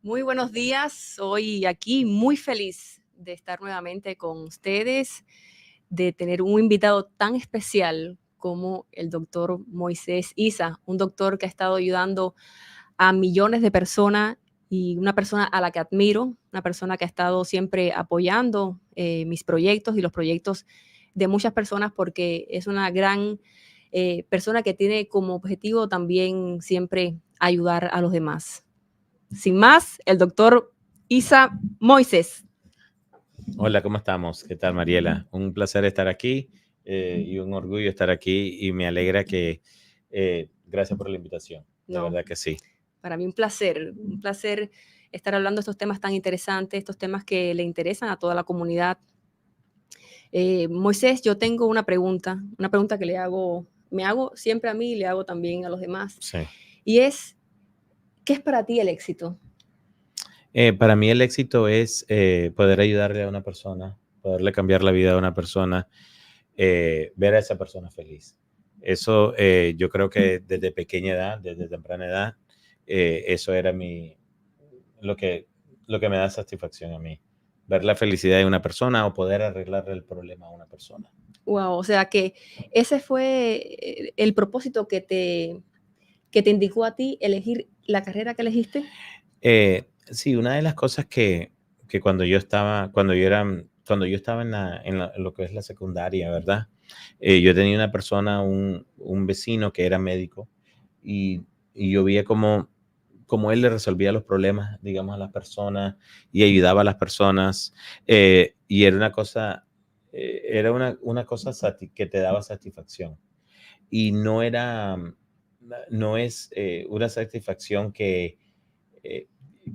Muy buenos días, hoy aquí muy feliz de estar nuevamente con ustedes, de tener un invitado tan especial como el doctor Moisés Isa, un doctor que ha estado ayudando a millones de personas y una persona a la que admiro, una persona que ha estado siempre apoyando mis proyectos y los proyectos de muchas personas porque es una gran persona que tiene como objetivo también siempre ayudar a los demás. Sin más, el doctor Isa Moisés. Hola, ¿cómo estamos? ¿Qué tal, Mariela? Un placer estar aquí y un orgullo estar aquí y me alegra que gracias por la invitación, de No, verdad que sí. para mí un placer estar hablando de estos temas tan interesantes, estos temas que le interesan a toda la comunidad. Moisés, yo tengo una pregunta que me hago siempre a mí y le hago también a los demás. Sí. Y es, ¿qué es para ti el éxito? Para mí el éxito es poder ayudarle a una persona, poderle cambiar la vida a una persona, ver a esa persona feliz. Eso yo creo que desde pequeña edad, desde temprana edad, eso era lo que, lo que me da satisfacción a mí. Ver la felicidad de una persona o poder arreglarle el problema a una persona. Wow, o sea que ese fue el propósito que te indicó a ti elegir la carrera que elegiste. Sí, una de las cosas que cuando yo estaba en lo que es la secundaria, ¿verdad? Yo tenía una persona, un vecino que era médico y, y yo veía cómo él le resolvía los problemas, digamos, a las personas y ayudaba a las personas. Y era una cosa que te daba satisfacción. Y no es una satisfacción eh,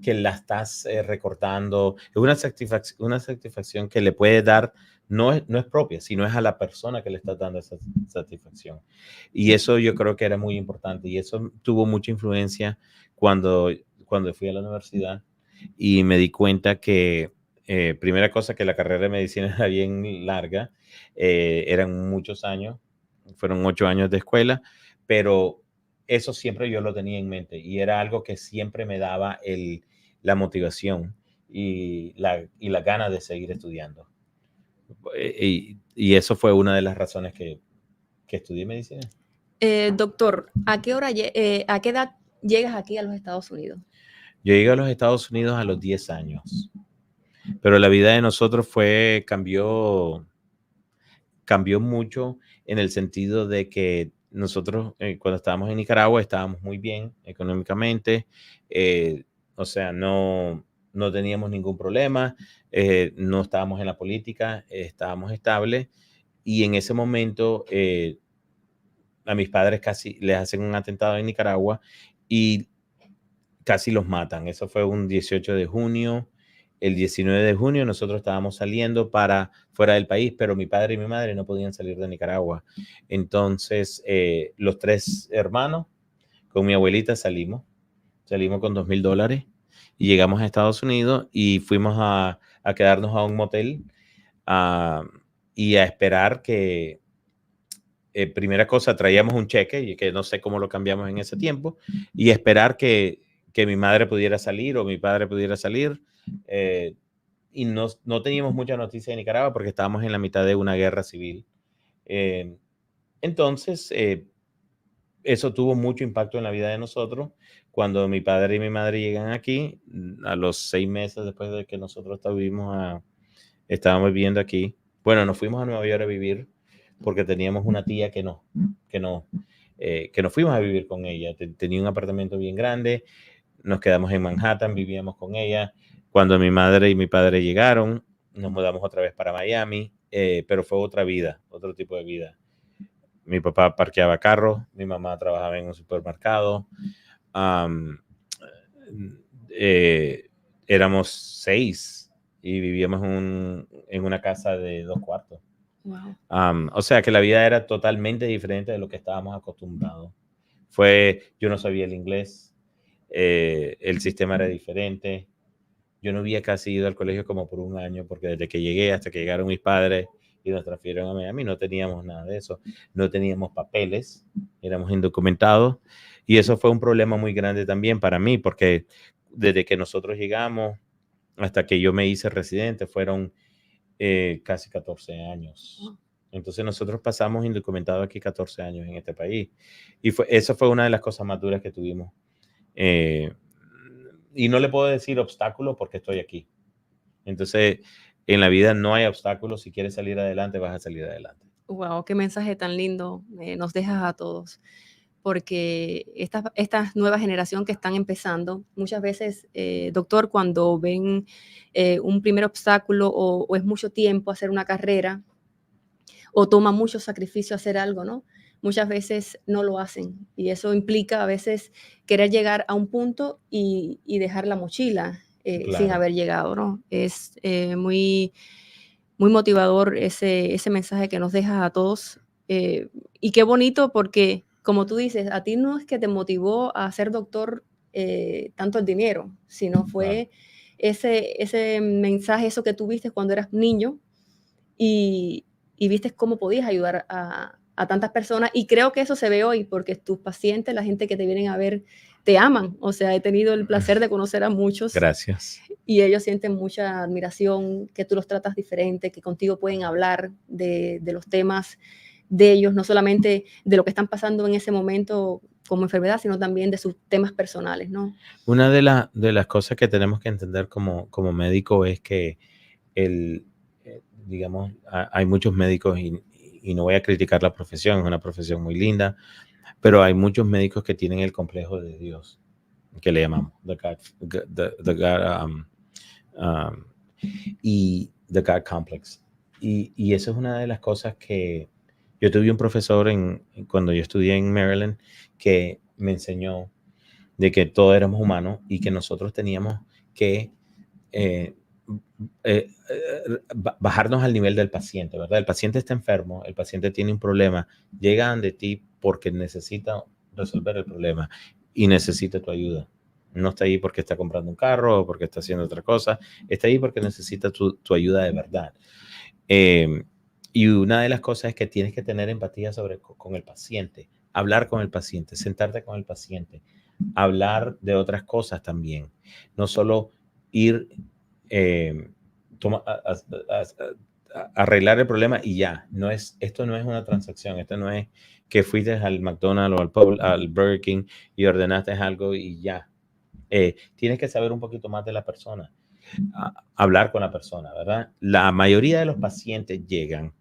que la estás recortando. Es una satisfacción que le puede dar, no es propia, sino es a la persona que le estás dando esa satisfacción. Y eso yo creo que era muy importante y eso tuvo mucha influencia cuando fui a la universidad y me di cuenta que, primera cosa, que la carrera de medicina era bien larga, eran muchos años, fueron 8 años de escuela, pero eso siempre yo lo tenía en mente y era algo que siempre me daba la motivación y la gana de seguir estudiando. Y eso fue una de las razones que estudié medicina. Doctor, ¿a qué edad llegas aquí a los Estados Unidos? Yo llegué a los Estados Unidos a los 10 años, pero la vida de nosotros cambió mucho en el sentido de que nosotros cuando estábamos en Nicaragua estábamos muy bien económicamente, eh, o sea, no teníamos ningún problema, no estábamos en la política, estábamos estables y en ese momento a mis padres casi les hacen un atentado en Nicaragua y casi los matan. Eso fue un 18 de junio. El 19 de junio nosotros estábamos saliendo para fuera del país, pero mi padre y mi madre no podían salir de Nicaragua. Entonces, los tres hermanos con mi abuelita salimos con $2,000 y llegamos a Estados Unidos y fuimos a quedarnos a un motel uh, y a esperar que, primera cosa, traíamos un cheque y que no sé cómo lo cambiamos en ese tiempo y esperar que mi madre pudiera salir o mi padre pudiera salir. Eh, y no teníamos mucha noticia de Nicaragua porque estábamos en la mitad de una guerra civil. Eh, entonces, eso tuvo mucho impacto en la vida de nosotros. Cuando mi padre y mi madre llegan aquí, a los 6 meses después de que nosotros estábamos viviendo aquí, bueno, nos fuimos a Nueva York a vivir porque teníamos una tía que no, que nos fuimos a vivir con ella. Tenía un apartamento bien grande, nos quedamos en Manhattan, vivíamos con ella. Cuando mi madre y mi padre llegaron, nos mudamos otra vez para Miami, pero fue otra vida, otro tipo de vida. Mi papá parqueaba carros, mi mamá trabajaba en un supermercado. Um, eh, Éramos 6 y vivíamos en una casa de 2 cuartos. Wow. O sea que la vida era totalmente diferente de lo que estábamos acostumbrados. Yo no sabía el inglés, el sistema era diferente. Yo no había casi ido al colegio como por un año, porque desde que llegué hasta que llegaron mis padres y nos transfirieron a Miami, no teníamos nada de eso. No teníamos papeles, éramos indocumentados. Y eso fue un problema muy grande también para mí, porque desde que nosotros llegamos hasta que yo me hice residente, fueron casi 14 años. Entonces nosotros pasamos indocumentados aquí 14 años en este país. Y eso fue una de las cosas más duras que tuvimos. Y no le puedo decir obstáculo porque estoy aquí. Entonces, en la vida no hay obstáculos. Si quieres salir adelante, vas a salir adelante. Wow, qué mensaje tan lindo nos dejas a todos. Porque esta nueva generación que están empezando, muchas veces, doctor, cuando ven un primer obstáculo o es mucho tiempo hacer una carrera o toma mucho sacrificio hacer algo, ¿no? Muchas veces no lo hacen y eso implica a veces querer llegar a un punto y dejar la mochila sin Claro. haber llegado, ¿no? Es muy, muy motivador ese mensaje que nos dejas a todos y qué bonito porque, como tú dices, a ti no es que te motivó a ser doctor tanto el dinero, sino fue ese mensaje, eso que tú viste cuando eras niño y viste cómo podías ayudar a tantas personas. Y creo que eso se ve hoy porque tus pacientes, la gente que te vienen a ver, te aman. O sea, he tenido el placer de conocer a muchos. Gracias. Y ellos sienten mucha admiración, que tú los tratas diferente, que contigo pueden hablar de los temas de ellos, no solamente de lo que están pasando en ese momento como enfermedad, sino también de sus temas personales, ¿no? Una de las cosas que tenemos que entender como médico es que digamos, hay muchos médicos y no voy a criticar la profesión, es una profesión muy linda, pero hay muchos médicos que tienen el complejo de Dios, que le llamamos y the God complex. Y eso es una de las cosas que yo tuve un profesor cuando yo estudié en Maryland que me enseñó de que todos éramos humanos y que nosotros teníamos que bajarnos al nivel del paciente, ¿verdad? El paciente está enfermo, el paciente tiene un problema, llega ante ti porque necesita resolver el problema y necesita tu ayuda. No está ahí porque está comprando un carro o porque está haciendo otra cosa, está ahí porque necesita tu ayuda de verdad. Y una de las cosas es que tienes que tener empatía con el paciente, hablar con el paciente, sentarte con el paciente, hablar de otras cosas también, no solo ir arreglar el problema y ya. Esto no es una transacción, esto no es que fuiste al McDonald's o al Burger King y ordenaste algo y ya. Tienes que saber un poquito más de la persona, hablar con la persona, ¿verdad? La mayoría de los pacientes llegan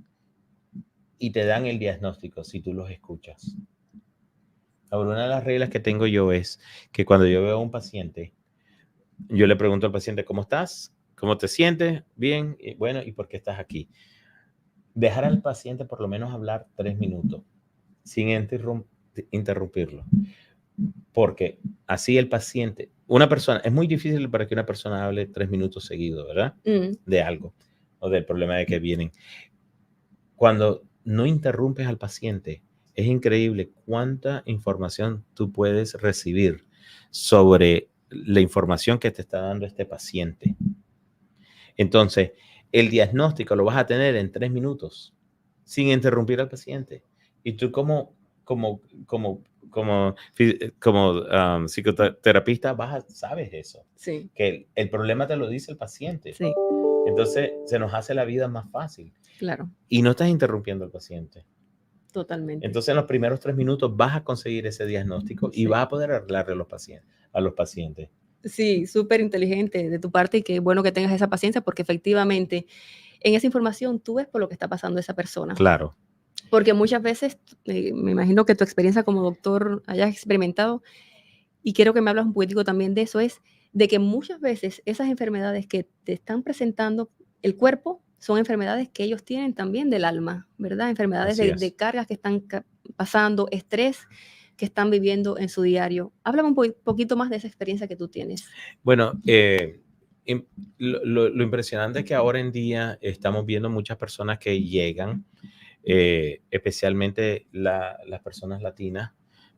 y te dan el diagnóstico si tú los escuchas. Ahora, una de las reglas que tengo yo es que cuando yo veo a un paciente, yo le pregunto al paciente, ¿cómo estás? ¿Cómo te sientes? Bien. Y bueno, ¿y por qué estás aquí? Dejar al paciente por lo menos hablar 3 minutos sin interrumpirlo. Porque así el paciente, es muy difícil para que una persona hable 3 minutos seguidos, ¿verdad? De algo o del problema de que vienen. Cuando no interrumpes al paciente, es increíble cuánta información tú puedes recibir sobre la información que te está dando este paciente. Entonces, el diagnóstico lo vas a tener en 3 minutos, sin interrumpir al paciente. Y tú como psicoterapeuta sabes eso. Sí. Que el problema te lo dice el paciente. Sí. Entonces, se nos hace la vida más fácil. Claro. Y no estás interrumpiendo al paciente. Totalmente. Entonces, en los primeros 3 minutos vas a conseguir ese diagnóstico y vas a poder arreglarle a los pacientes. Sí, súper inteligente de tu parte y qué bueno que tengas esa paciencia porque efectivamente en esa información tú ves por lo que está pasando esa persona. Claro. Porque muchas veces, me imagino que tu experiencia como doctor hayas experimentado, y quiero que me hablas un poquitico también de eso, es de que muchas veces esas enfermedades que te están presentando el cuerpo son enfermedades que ellos tienen también del alma, ¿verdad? Enfermedades de cargas que están pasando, estrés que están viviendo en su diario. Háblame un poquito más de esa experiencia que tú tienes. Bueno, lo impresionante es que ahora en día estamos viendo muchas personas que llegan, especialmente las personas latinas,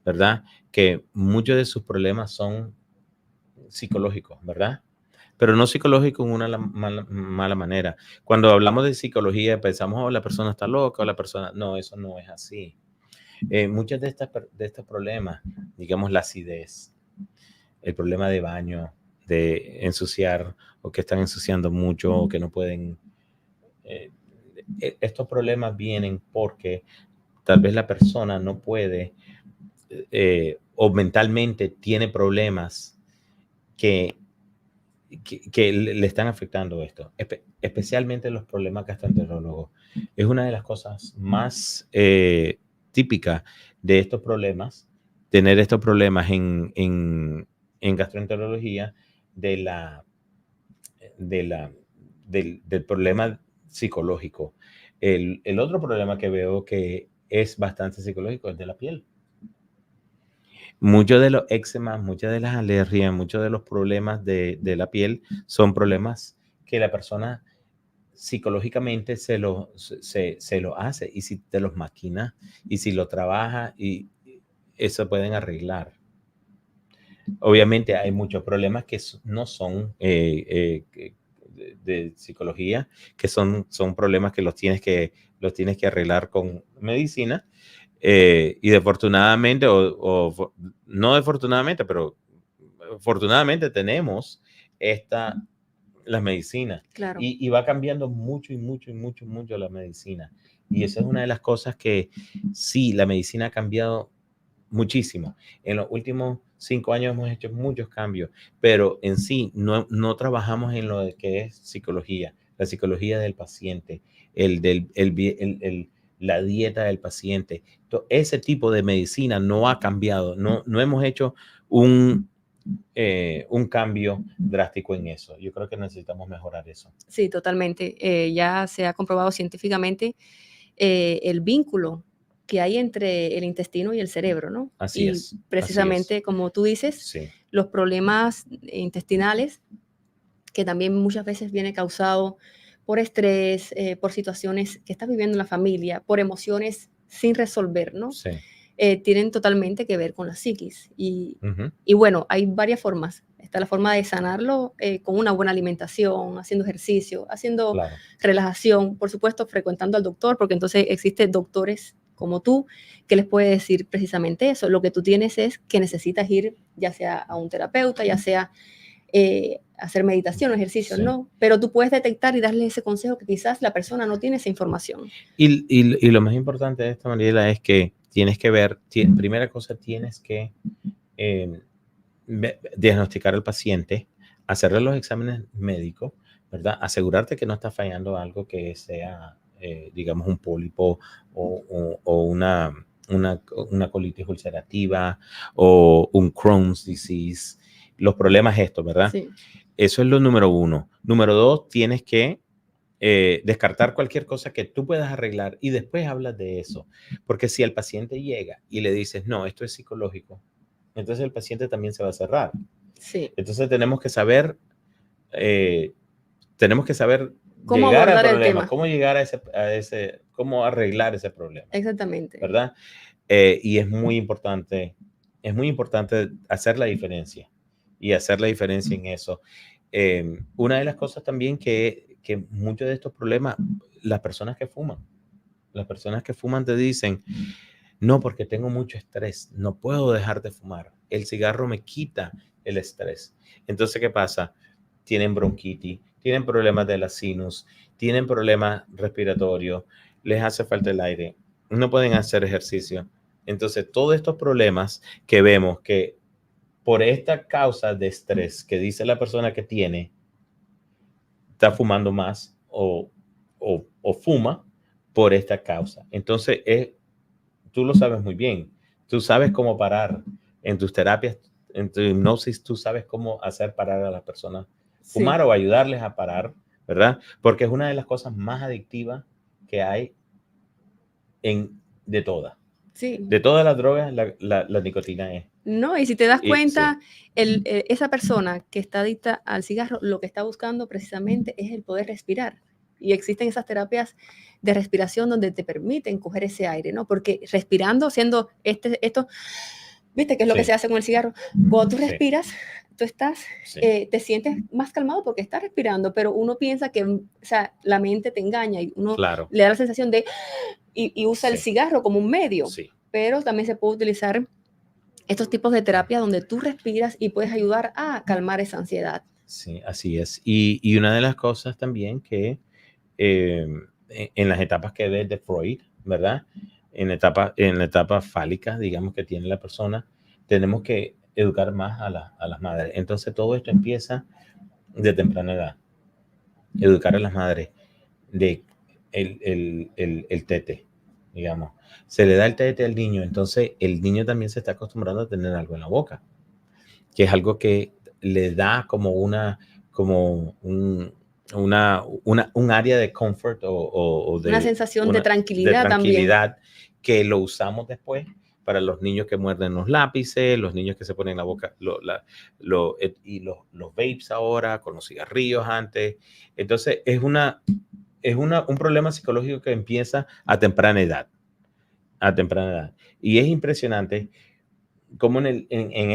¿verdad? Que muchos de sus problemas son psicológicos, ¿verdad? Pero no psicológico en una mala manera. Cuando hablamos de psicología pensamos, oh, la persona está loca, o la persona... No, eso no es así. Muchos de estos problemas, digamos la acidez, el problema de baño, ensuciar o que están ensuciando mucho o que no pueden. Estos problemas vienen porque tal vez la persona no puede o mentalmente tiene problemas que le están afectando esto, especialmente los problemas gastroenterológicos. Es una de las cosas más típicas de estos problemas, tener estos problemas en gastroenterología del problema psicológico. El otro problema que veo que es bastante psicológico es de la piel. Muchos de los eczemas, muchas de las alergias, muchos de los problemas de la piel son problemas que la persona psicológicamente se lo hace, y si te los maquina y si lo trabaja, y eso pueden arreglar. Obviamente hay muchos problemas que no son de psicología, que son problemas que los tienes que arreglar con medicina. Y desafortunadamente, o no desafortunadamente, pero afortunadamente tenemos las medicinas. Claro. Y va cambiando mucho la medicina. Y esa es una de las cosas que sí, la medicina ha cambiado muchísimo. En los últimos 5 años hemos hecho muchos cambios, pero en sí no trabajamos en lo que es psicología, la psicología del paciente, la dieta del paciente. Ese tipo de medicina no ha cambiado, no hemos hecho un cambio drástico en eso. Yo creo que necesitamos mejorar eso. Sí, totalmente. Ya se ha comprobado científicamente el vínculo que hay entre el intestino y el cerebro, ¿no? Así es. Precisamente, como tú dices, sí, los problemas intestinales, que también muchas veces viene causado por estrés, por situaciones que estás viviendo en la familia, por emociones sin resolver, ¿no? Sí. Tienen totalmente que ver con la psiquis. Ujú. Y bueno, hay varias formas. Está la forma de sanarlo con una buena alimentación, haciendo ejercicio, haciendo Claro. relajación, por supuesto, frecuentando al doctor, porque entonces existen doctores como tú que les puede decir precisamente eso. Lo que tú tienes es que necesitas ir ya sea a un terapeuta, ya sea hacer meditación o ejercicio, Sí. no, pero tú puedes detectar y darle ese consejo que quizás la persona no tiene esa información. Y lo más importante de esta, Mariela, es que tienes que ver, primera cosa, tienes que diagnosticar al paciente, hacerle los exámenes médicos, ¿verdad? Asegurarte que no está fallando algo que sea, digamos, un pólipo o una colitis ulcerativa o un Crohn's disease. Los problemas estos, ¿verdad? Sí. Eso es lo número 1. Número 2, tienes que descartar cualquier cosa que tú puedas arreglar y después hablas de eso. Porque si el paciente llega y le dices, no, esto es psicológico, entonces el paciente también se va a cerrar. Sí. Entonces tenemos que saber ¿Cómo llegar al abordar el problema, tema? cómo llegar cómo arreglar ese problema. Exactamente. ¿Verdad? Y es muy importante hacer la diferencia y hacer la diferencia en eso. Una de las cosas también que muchos de estos problemas, las personas que fuman te dicen, no, porque tengo mucho estrés, no puedo dejar de fumar, el cigarro me quita el estrés. Entonces, ¿qué pasa? Tienen bronquitis, tienen problemas de la sinus, tienen problemas respiratorios, les hace falta el aire, no pueden hacer ejercicio. Entonces, todos estos problemas que vemos que por esta causa de estrés que dice la persona que tiene, está fumando más o fuma por esta causa. Entonces, tú lo sabes muy bien. Tú sabes cómo parar en tus terapias, en tu hipnosis, tú sabes cómo hacer parar a las personas fumar, Sí. o ayudarles a parar, ¿verdad? Porque es una de las cosas más adictivas que hay de todas. Sí. De todas las drogas, la nicotina es. No, y si te das Sí. cuenta, esa persona que está adicta al cigarro, lo que está buscando precisamente es el poder respirar. Y existen esas terapias de respiración donde te permiten coger ese aire, ¿no? Porque respirando, haciendo esto, ¿viste qué es lo que Sí. se hace con el cigarro? Cuando tú Sí. respiras, tú estás, Sí. te sientes más calmado porque estás respirando, pero uno piensa que, o sea, la mente te engaña y uno Claro. le da la sensación de, y usa el Sí. cigarro como un medio, Sí. pero también se puede utilizar estos tipos de terapia donde tú respiras y puedes ayudar a calmar esa ansiedad. Sí, así es. Y una de las cosas también que en las etapas que ves de Freud, ¿verdad? En la etapa fálica, digamos, que tiene la persona, tenemos que educar más a las madres. Entonces todo esto empieza de temprana edad. Educar a las madres de el tete, digamos. Se le da el tete al niño, entonces el niño también se está acostumbrando a tener algo en la boca, que es algo que le da como un área de comfort o Una de, sensación de de tranquilidad también. tranquilidad que lo usamos después para los niños que muerden los lápices, los niños que se ponen en la boca, y los vapes ahora, con los cigarrillos antes. Entonces, un problema psicológico que empieza a temprana edad. A temprana edad. Y es impresionante cómo en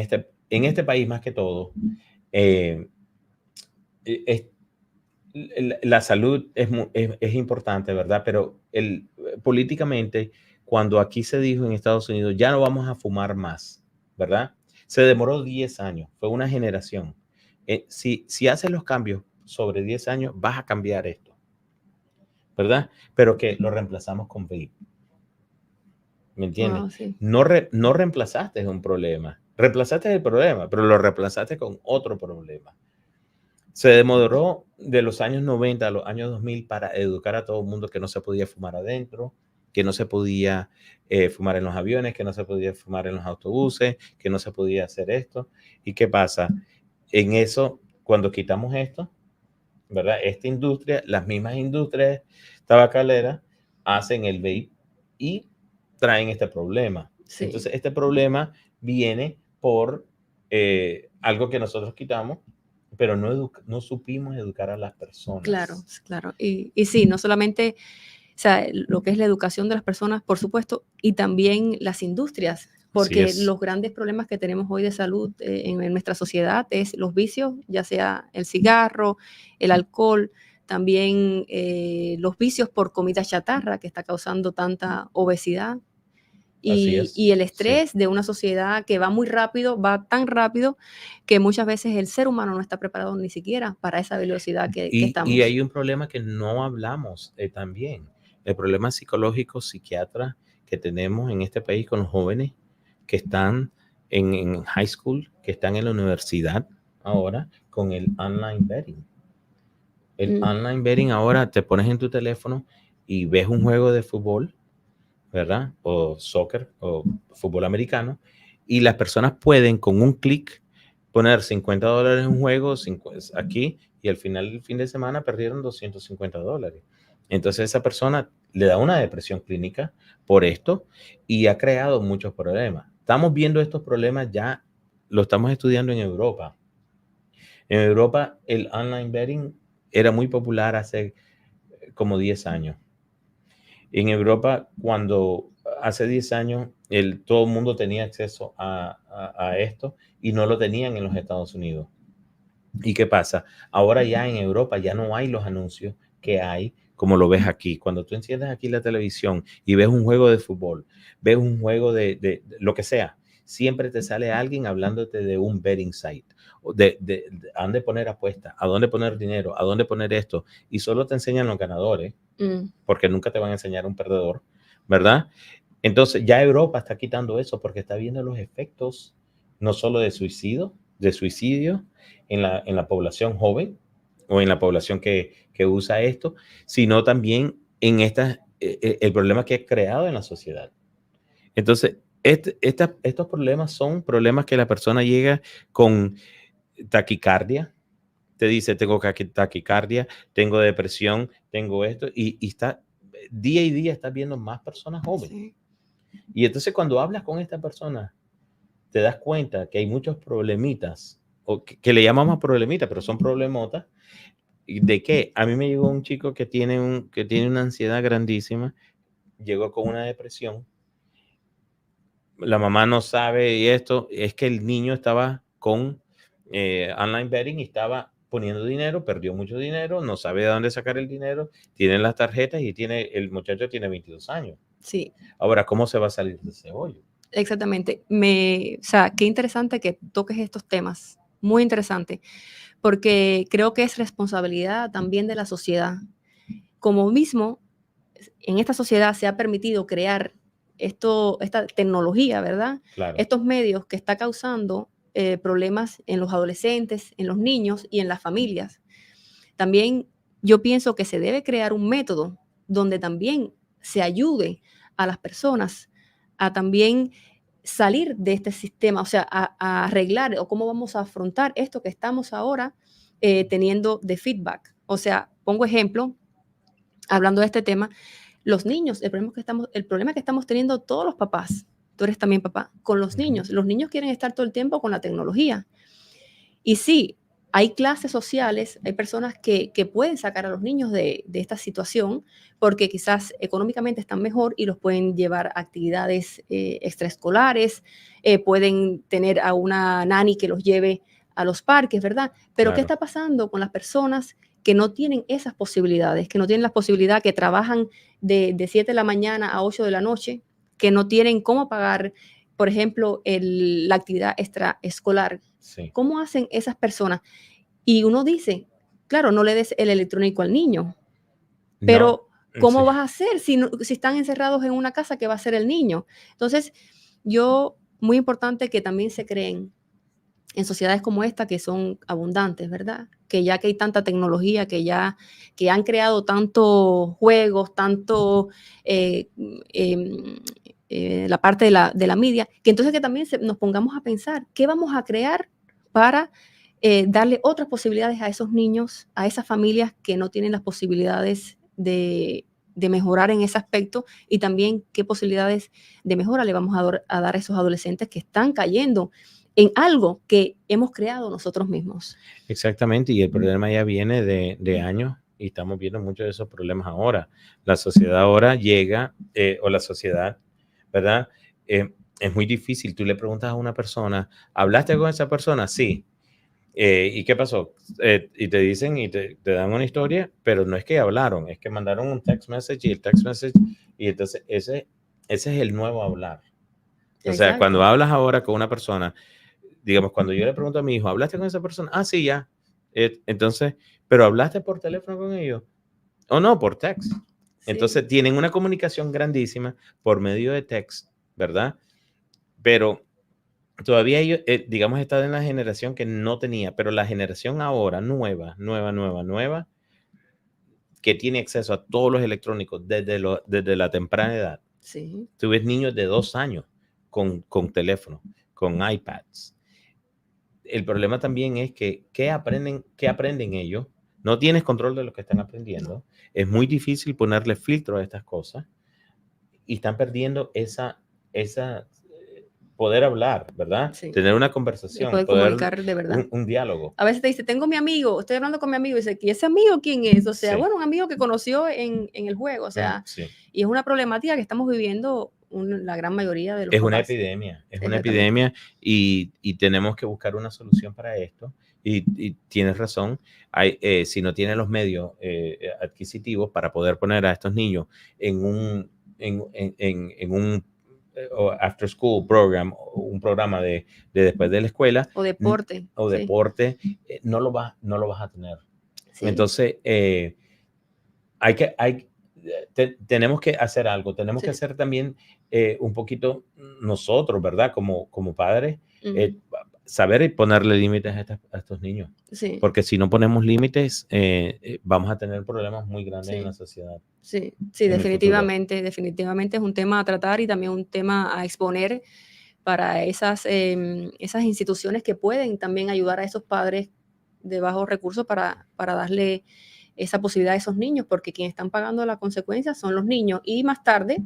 este país, más que todo, eh, es, la salud es importante, ¿verdad? Pero políticamente, cuando aquí se dijo en Estados Unidos, ya no vamos a fumar más, ¿verdad? Se demoró 10 años, fue una generación. Si haces los cambios sobre 10 años, vas a cambiar esto, ¿verdad? Pero que lo reemplazamos con vape. ¿Me entiendes? Wow, sí. No reemplazaste un problema. Reemplazaste el problema, pero lo reemplazaste con otro problema. Se demoró de los años 90 a los años 2000 para educar a todo el mundo que no se podía fumar adentro, que no se podía fumar en los aviones, que no se podía fumar en los autobuses, que no se podía hacer esto. ¿Y qué pasa? En eso, cuando quitamos esto, ¿verdad? Esta industria, las mismas industrias tabacaleras hacen el vape y traen este problema. Sí. Entonces, este problema viene por algo que nosotros quitamos, pero no supimos educar a las personas. Claro, claro. Y sí, no solamente, o sea, lo que es la educación de las personas, por supuesto, y también las industrias, porque los grandes problemas que tenemos hoy de salud en nuestra sociedad es los vicios, ya sea el cigarro, el alcohol, también los vicios por comida chatarra que está causando tanta obesidad. Y el estrés de una sociedad que va muy rápido, va tan rápido que muchas veces el ser humano no está preparado ni siquiera para esa velocidad que estamos. Y hay un problema que no hablamos también, el problema psicológico, psiquiatra que tenemos en este país con los jóvenes que están en high school, que están en la universidad ahora con el online betting. El online betting ahora te pones en tu teléfono y ves un juego de fútbol, ¿verdad? O soccer o fútbol americano, y las personas pueden con un clic poner $50 en un juego aquí y al final del fin de semana perdieron $250. Entonces esa persona le da una depresión clínica por esto y ha creado muchos problemas. Estamos viendo estos problemas ya, lo estamos estudiando en Europa. En Europa el online betting era muy popular hace como 10 años. En Europa, cuando hace 10 años todo el mundo tenía acceso a esto y no lo tenían en los Estados Unidos. ¿Y qué pasa? Ahora ya en Europa ya no hay los anuncios que hay como lo ves aquí. Cuando tú enciendes aquí la televisión y ves un juego de fútbol, ves un juego de lo que sea, siempre te sale alguien hablándote de un betting site, de a dónde poner apuestas, a dónde poner dinero, a dónde poner esto, y solo te enseñan los ganadores, porque nunca te van a enseñar un perdedor, ¿verdad? Entonces ya Europa está quitando eso porque está viendo los efectos no solo de suicidio en la población joven o en la población que usa esto, sino también en el problema que ha creado en la sociedad. Entonces, estos problemas son problemas que la persona llega con taquicardia, te dice, tengo taquicardia, tengo depresión, tengo esto, y está día y día estás viendo más personas jóvenes. Sí. Y entonces cuando hablas con esta persona, te das cuenta que hay muchos problemitas, o que le llamamos problemitas, pero son problemotas. ¿De qué? A mí me llegó un chico que tiene una ansiedad grandísima, llegó con una depresión, la mamá no sabe, y esto es que el niño estaba con online betting y estaba poniendo dinero, perdió mucho dinero, no sabe de dónde sacar el dinero, tiene las tarjetas y el muchacho tiene 22 años. Sí. Ahora, ¿cómo se va a salir de ese hoyo? Exactamente. O sea, qué interesante que toques estos temas. Muy interesante. Porque creo que es responsabilidad también de la sociedad. Como mismo, en esta sociedad se ha permitido crear esta tecnología, ¿verdad? Claro, Estos medios que está causando problemas en los adolescentes, en los niños y en las familias. También yo pienso que se debe crear un método donde también se ayude a las personas a también salir de este sistema, o sea, a arreglar o cómo vamos a afrontar esto que estamos ahora teniendo de feedback. O sea, pongo ejemplo, hablando de este tema, los niños, el problema que estamos teniendo todos los papás, tú eres también papá, con los niños. Los niños quieren estar todo el tiempo con la tecnología. Y sí, hay clases sociales, hay personas que pueden sacar a los niños de esta situación porque quizás económicamente están mejor y los pueden llevar a actividades extraescolares, pueden tener a una nani que los lleve a los parques, ¿verdad? Pero ¿qué claro, está pasando con las personas que no tienen esas posibilidades, que no tienen la posibilidad, que trabajan de 7 de la mañana a 8 de la noche, que no tienen cómo pagar, por ejemplo, la actividad extraescolar? sí. ¿Cómo hacen esas personas? Y uno dice, claro, no le des el electrónico al niño, No, pero ¿cómo sí, vas a hacer si están encerrados en una casa? ¿Qué va a hacer el niño? Entonces, muy importante que también se creen en sociedades como esta que son abundantes, ¿verdad? Que ya que hay tanta tecnología, que han creado tantos juegos, tanto la parte de la media, que entonces que también nos pongamos a pensar qué vamos a crear para darle otras posibilidades a esos niños, a esas familias que no tienen las posibilidades de mejorar en ese aspecto, y también qué posibilidades de mejora le vamos a dar a esos adolescentes que están cayendo en algo que hemos creado nosotros mismos. exactamente. Y el problema ya viene de años y estamos viendo muchos de esos problemas ahora. La sociedad ahora llega, o la sociedad, ¿verdad? Es muy difícil. Tú le preguntas a una persona, ¿hablaste con esa persona? Sí. ¿Y qué pasó? Y te dicen y te dan una historia, pero no es que hablaron, es que mandaron un text message y el text message, y entonces ese es el nuevo hablar. O sea, cuando Exacto. hablas ahora con una persona, digamos, cuando yo le pregunto a mi hijo, ¿hablaste con esa persona? Ah, sí, ya. Entonces, ¿pero hablaste por teléfono con ellos? O no, por text. Sí. Entonces, tienen una comunicación grandísima por medio de text, ¿verdad? Pero todavía ellos, digamos, están en la generación que no tenía, pero la generación ahora, nueva, que tiene acceso a todos los electrónicos desde la temprana edad. Sí. Tú ves niños de 2 años con teléfono, con iPads. El problema también es que, qué aprenden ellos? No tienes control de lo que están aprendiendo. No. Es muy difícil ponerle filtro a estas cosas y están perdiendo esa poder hablar, ¿verdad? Sí. Tener una De conversación, poder poder comunicar de verdad. un diálogo. A veces te dice, tengo mi amigo, estoy hablando con mi amigo, y dice, ¿y ese amigo quién es? O sea, Sí, bueno, un amigo que conoció en el juego, o sea, sí. y es una problemática que estamos viviendo la gran mayoría de los papás. Es una Exactamente. epidemia y tenemos que buscar una solución para esto. Y tienes razón, si no tienes los medios adquisitivos para poder poner a estos niños en un after school program, un programa de después de la escuela O deporte, o sí, deporte, no lo vas a tener. sí, Entonces, tenemos que hacer algo, tenemos que sí. hacer también un poquito nosotros, ¿verdad? Como padres, Ujú. saber y ponerle límites a estos niños. Sí, Porque si no ponemos límites, vamos a tener problemas muy grandes en la sí. sociedad Sí, sí, en el futuro. definitivamente, definitivamente es un tema a tratar y también un tema a exponer para esas instituciones que pueden también ayudar a esos padres de bajos recursos para darle esa posibilidad a esos niños, porque quienes están pagando la consecuencia son los niños, y más tarde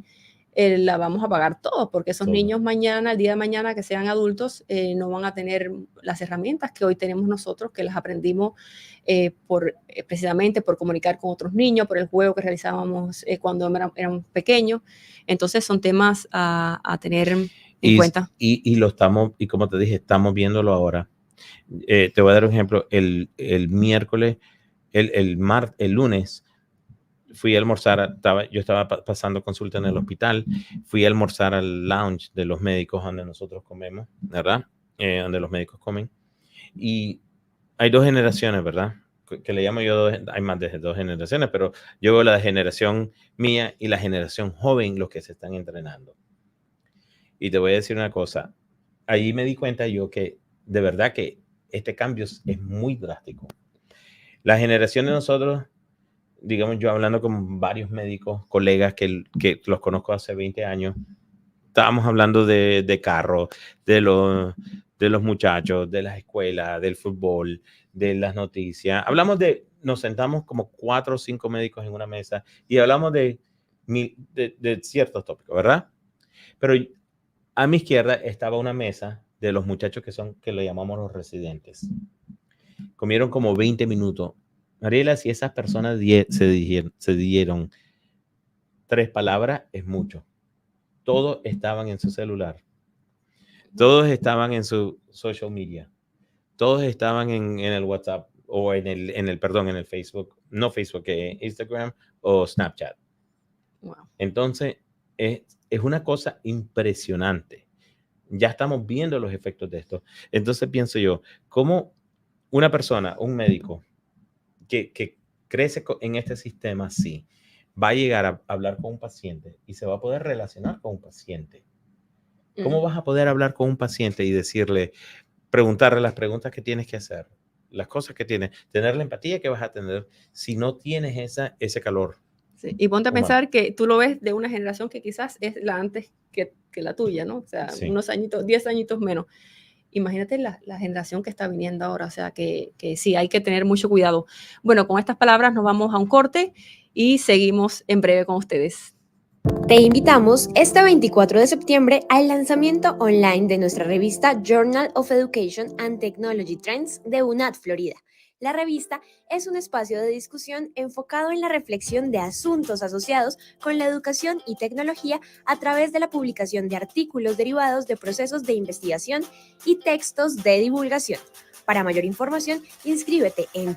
la vamos a pagar todos, porque esos Todo. niños mañana, el día de mañana que sean adultos, no van a tener las herramientas que hoy tenemos nosotros, que las aprendimos precisamente por comunicar con otros niños, por el juego que realizábamos cuando éramos pequeños. Entonces son temas a tener en Y, cuenta. y lo estamos, y como te dije, estamos viéndolo ahora. Te voy a dar un ejemplo. El miércoles, el lunes, fui a almorzar, yo estaba pasando consulta en el hospital, fui a almorzar al lounge de los médicos donde nosotros comemos, ¿verdad? Donde los médicos comen. Y hay dos generaciones, ¿verdad? Que le llamo yo hay más de dos generaciones, pero yo veo la generación mía y la generación joven, los que se están entrenando. Y te voy a decir una cosa, ahí me di cuenta yo que de verdad que este cambio es muy drástico. La generación de nosotros, digamos, yo hablando con varios médicos, colegas que los conozco hace 20 años, estábamos hablando de carro, de los muchachos, de las escuelas, del fútbol, de las noticias. Nos sentamos como 4 o 5 médicos en una mesa y hablamos de ciertos tópicos, ¿verdad? Pero a mi izquierda estaba una mesa de los muchachos que le llamamos los residentes. Comieron como 20 minutos. Mariela, si esas personas se dieron 3 palabras, es mucho. Todos estaban en su celular. Todos estaban en su social media. Todos estaban en el WhatsApp o en el Facebook. No Facebook, Instagram o Snapchat. Wow. Entonces, es una cosa impresionante. Ya estamos viendo los efectos de esto. Entonces pienso yo, ¿cómo una persona, un médico, que crece en este sistema así, va a llegar a hablar con un paciente y se va a poder relacionar con un paciente? ¿Cómo vas a poder hablar con un paciente y decirle, preguntarle las preguntas que tienes que hacer, las cosas que tienes, tener la empatía que vas a tener si no tienes ese calor? Sí. Y ponte a pensar que tú lo ves de una generación que quizás es la antes que la tuya, ¿no? O sea, sí, unos añitos, 10 añitos menos. Imagínate la generación que está viniendo ahora, o sea, que sí, hay que tener mucho cuidado. Bueno, con estas palabras nos vamos a un corte y seguimos en breve con ustedes. Te invitamos este 24 de septiembre al lanzamiento online de nuestra revista Journal of Education and Technology Trends de UNAD Florida. La revista es un espacio de discusión enfocado en la reflexión de asuntos asociados con la educación y tecnología a través de la publicación de artículos derivados de procesos de investigación y textos de divulgación. Para mayor información, inscríbete en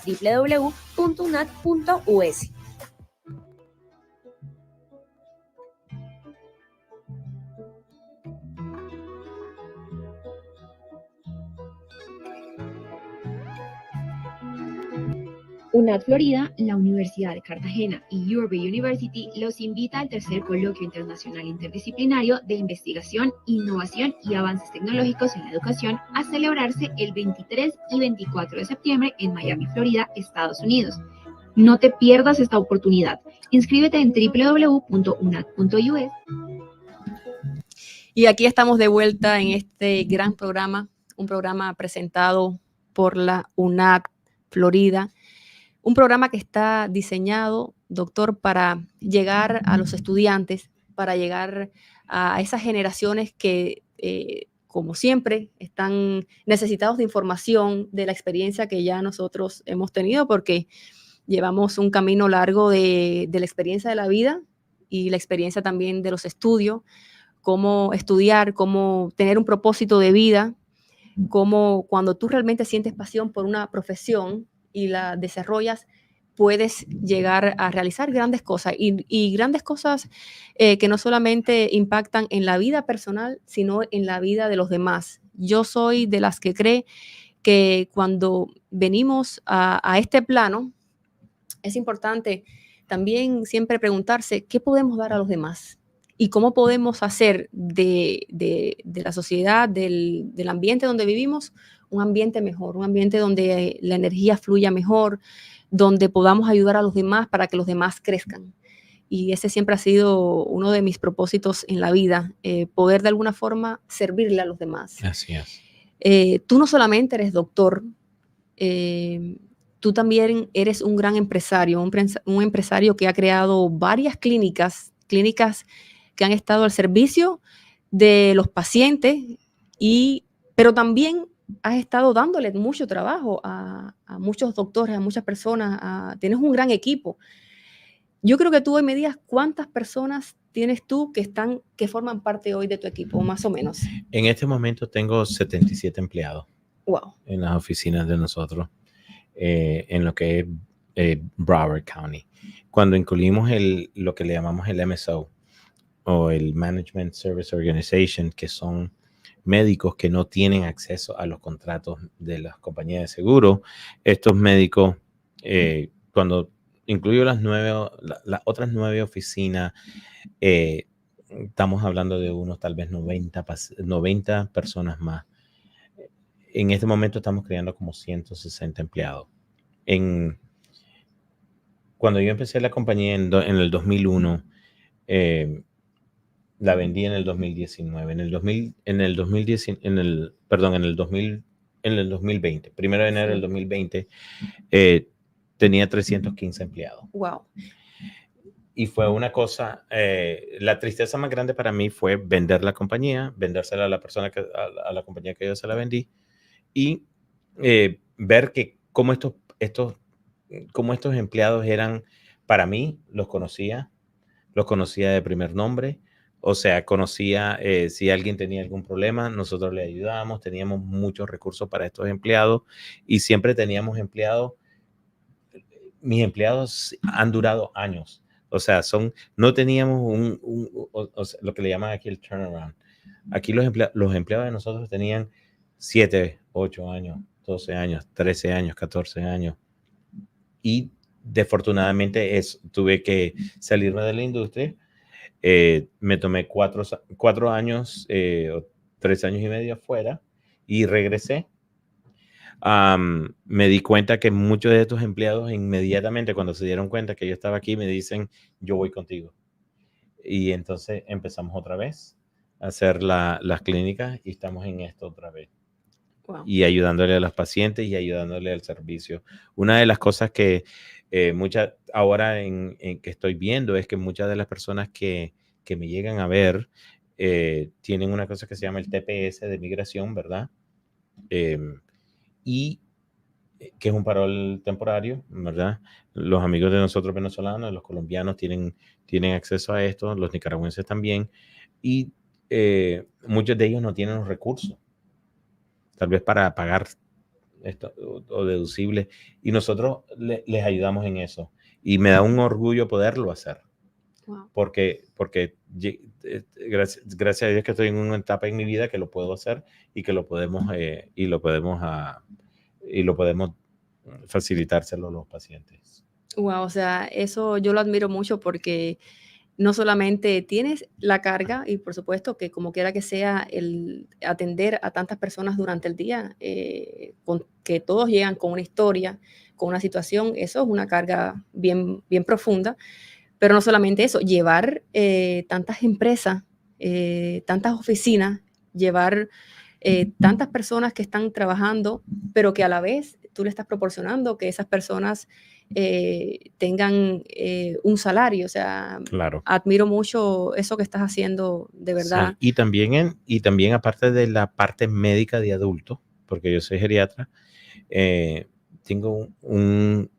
www.unad.us. UNAD Florida, la Universidad de Cartagena y Urbe University los invita al tercer coloquio internacional interdisciplinario de investigación, innovación y avances tecnológicos en la educación a celebrarse el 23 y 24 de septiembre en Miami, Florida, Estados Unidos. No te pierdas esta oportunidad. Inscríbete en www.unad.us. Y aquí estamos de vuelta en este gran programa, un programa presentado por la UNAD Florida. Un programa que está diseñado, doctor, para llegar a los estudiantes, para llegar a esas generaciones que, como siempre, están necesitados de información, de la experiencia que ya nosotros hemos tenido, porque llevamos un camino largo de la experiencia de la vida y la experiencia también de los estudios, cómo estudiar, cómo tener un propósito de vida, cómo cuando tú realmente sientes pasión por una profesión y la desarrollas, puedes llegar a realizar grandes cosas y grandes cosas que no solamente impactan en la vida personal, sino en la vida de los demás. Yo soy de las que cree que cuando venimos a este plano, es importante también siempre preguntarse qué podemos dar a los demás y cómo podemos hacer de la sociedad, del ambiente donde vivimos, un ambiente mejor, un ambiente donde la energía fluya mejor, donde podamos ayudar a los demás para que los demás crezcan. Y ese siempre ha sido uno de mis propósitos en la vida, poder de alguna forma servirle a los demás. Así es. Tú no solamente eres doctor, tú también eres un gran empresario, un empresario que ha creado varias clínicas que han estado al servicio de los pacientes, pero también has estado dándole mucho trabajo a muchos doctores, a muchas personas, tienes un gran equipo. Yo creo que tú hoy me digas cuántas personas tienes tú que forman parte hoy de tu equipo, más o menos. En este momento tengo 77 empleados. Wow. En las oficinas de nosotros, en lo que es Broward County. Cuando incluimos lo que le llamamos el MSO o el Management Service Organization, que son médicos que no tienen acceso a los contratos de las compañías de seguro, estos médicos, cuando incluyo las otras 9 oficinas, estamos hablando de unos tal vez 90 personas más. En este momento estamos creando como 160 empleados. Cuando yo empecé la compañía en el 2001, la vendí en el 2019. En el 2020, 1 de enero del 2020, tenía 315 empleados. Wow. Y fue una cosa, la tristeza más grande para mí fue vender la compañía, vendérsela a la persona a la compañía que yo se la vendí, y ver que cómo estos empleados eran, para mí, los conocía de primer nombre. O sea, conocía si alguien tenía algún problema, nosotros le ayudábamos, teníamos muchos recursos para estos empleados y siempre teníamos empleados. Mis empleados han durado años. O sea, no teníamos lo que le llaman aquí el turnaround. Aquí los empleados de nosotros tenían 7, 8 años, 12 años, 13 años, 14 años. Y desafortunadamente tuve que salirme de la industria. Me tomé 4 años, 3 años y medio afuera y regresé. Me di cuenta que muchos de estos empleados inmediatamente cuando se dieron cuenta que yo estaba aquí me dicen, yo voy contigo. Y entonces empezamos otra vez a hacer las clínicas y estamos en esto otra vez. Wow. Y ayudándole a los pacientes y ayudándole al servicio. Una de las cosas que ahora que estoy viendo es que muchas de las personas que me llegan a ver tienen una cosa que se llama el TPS de migración, ¿verdad? Y que es un parol temporario, ¿verdad? Los amigos de nosotros venezolanos, los colombianos tienen acceso a esto, los nicaragüenses también, y muchos de ellos no tienen los recursos, tal vez para pagar esto o deducible, y nosotros les ayudamos en eso, y me da un orgullo poderlo hacer. Wow. Porque gracias a Dios que estoy en una etapa en mi vida que lo puedo hacer y que lo podemos facilitárselo a los pacientes. Wow, o sea, eso yo lo admiro mucho porque no solamente tienes la carga y por supuesto que como quiera que sea el atender a tantas personas durante el día, que todos llegan con una historia, con una situación, eso es una carga bien, bien profunda. Pero no solamente eso, llevar tantas empresas, tantas oficinas, llevar tantas personas que están trabajando, pero que a la vez tú le estás proporcionando que esas personas tengan un salario. O sea, claro, admiro mucho eso que estás haciendo, de verdad. Sí, y también aparte de la parte médica de adulto, porque yo soy geriatra, tengo un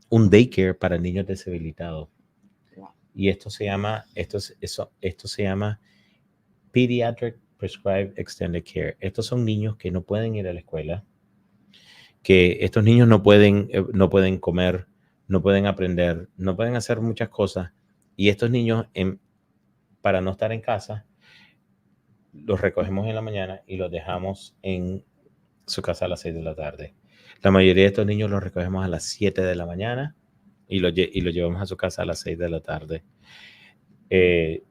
daycare para niños deshabilitados. Y esto se llama Pediatric Prescribed Extended Care. Estos son niños que no pueden ir a la escuela, que estos niños no pueden comer, no pueden aprender, no pueden hacer muchas cosas. Y estos niños, para no estar en casa, los recogemos en la mañana y los dejamos en su casa a las 6 de la tarde. La mayoría de estos niños los recogemos a las 7 de la mañana y los llevamos a su casa a las 6 de la tarde. En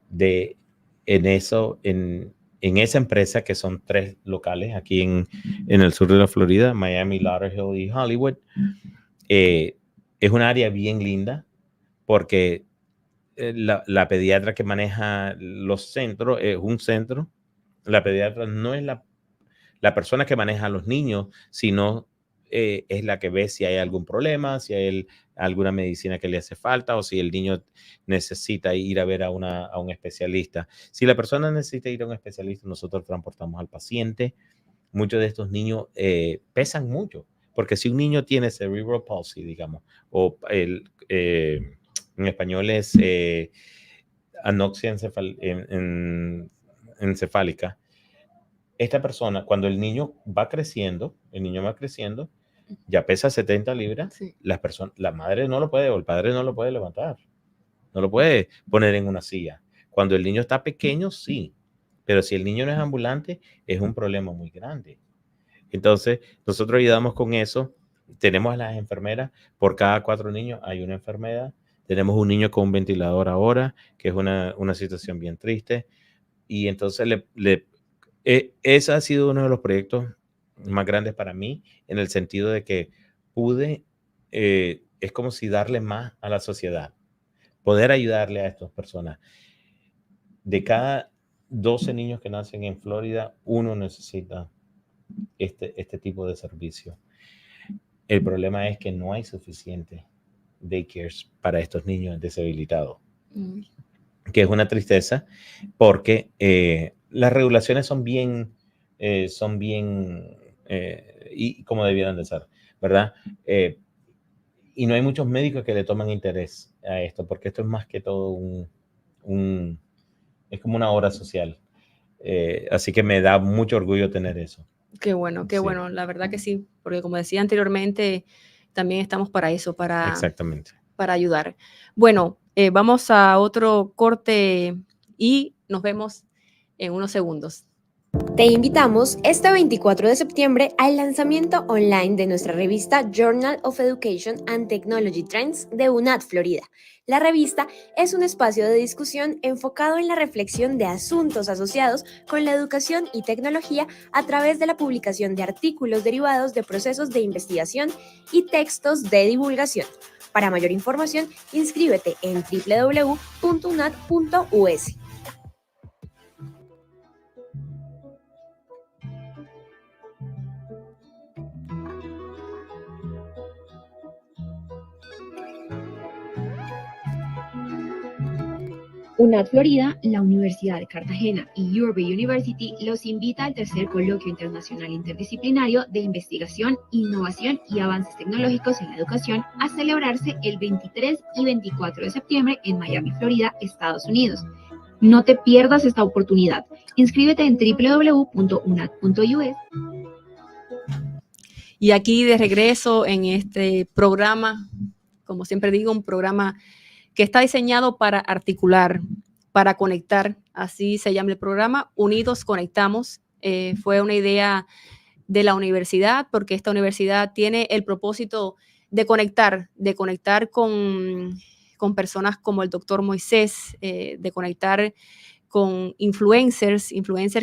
esa empresa, que son 3 locales aquí en el sur de la Florida, Miami, Lauderhill y Hollywood, es un área bien linda porque la pediatra que maneja los centros es un centro. La pediatra no es la persona que maneja a los niños, sino es la que ve si hay algún problema, si hay alguna medicina que le hace falta o si el niño necesita ir a ver a un especialista. Si la persona necesita ir a un especialista, nosotros transportamos al paciente. Muchos de estos niños pesan mucho, porque si un niño tiene cerebral palsy, digamos, o en español es anoxia encefálica, esta persona, cuando el niño va creciendo, ya pesa 70 libras, Sí. la madre no lo puede, o el padre no lo puede levantar, no lo puede poner en una silla. Cuando el niño está pequeño, sí, pero si el niño no es ambulante, es un problema muy grande. Entonces, nosotros ayudamos con eso. Tenemos a las enfermeras, por cada 4 niños hay una enfermera. Tenemos un niño con un ventilador ahora, que es una situación bien triste. Y entonces, ese ha sido uno de los proyectos más grandes para mí, en el sentido de que pude, es como si darle más a la sociedad, poder ayudarle a estas personas. De cada 12 niños que nacen en Florida, uno necesita este tipo de servicio. El problema es que no hay suficiente daycares para estos niños deshabilitados, que es una tristeza porque las regulaciones son bien y como debieran de ser, ¿verdad? Y no hay muchos médicos que le toman interés a esto, porque esto es más que todo es como una obra social. Así que me da mucho orgullo tener eso. Qué bueno, Sí. la verdad que sí, porque como decía anteriormente, también estamos para eso, Exactamente. para ayudar. Bueno, vamos a otro corte y nos vemos en unos segundos. Te invitamos este 24 de septiembre al lanzamiento online de nuestra revista Journal of Education and Technology Trends de UNAD Florida. La revista es un espacio de discusión enfocado en la reflexión de asuntos asociados con la educación y tecnología a través de la publicación de artículos derivados de procesos de investigación y textos de divulgación. Para mayor información, inscríbete en www.unad.us. UNAD Florida, la Universidad de Cartagena y Urbe University los invita al tercer Coloquio Internacional Interdisciplinario de Investigación, Innovación y Avances Tecnológicos en la Educación a celebrarse el 23 y 24 de septiembre en Miami, Florida, Estados Unidos. No te pierdas esta oportunidad. Inscríbete en www.unad.us. Y aquí de regreso en este programa, como siempre digo, un programa que está diseñado para articular, para conectar, así se llama el programa, Unidos Conectamos. Fue una idea de la universidad, porque esta universidad tiene el propósito de conectar con personas como el doctor Moisés, de conectar con influencers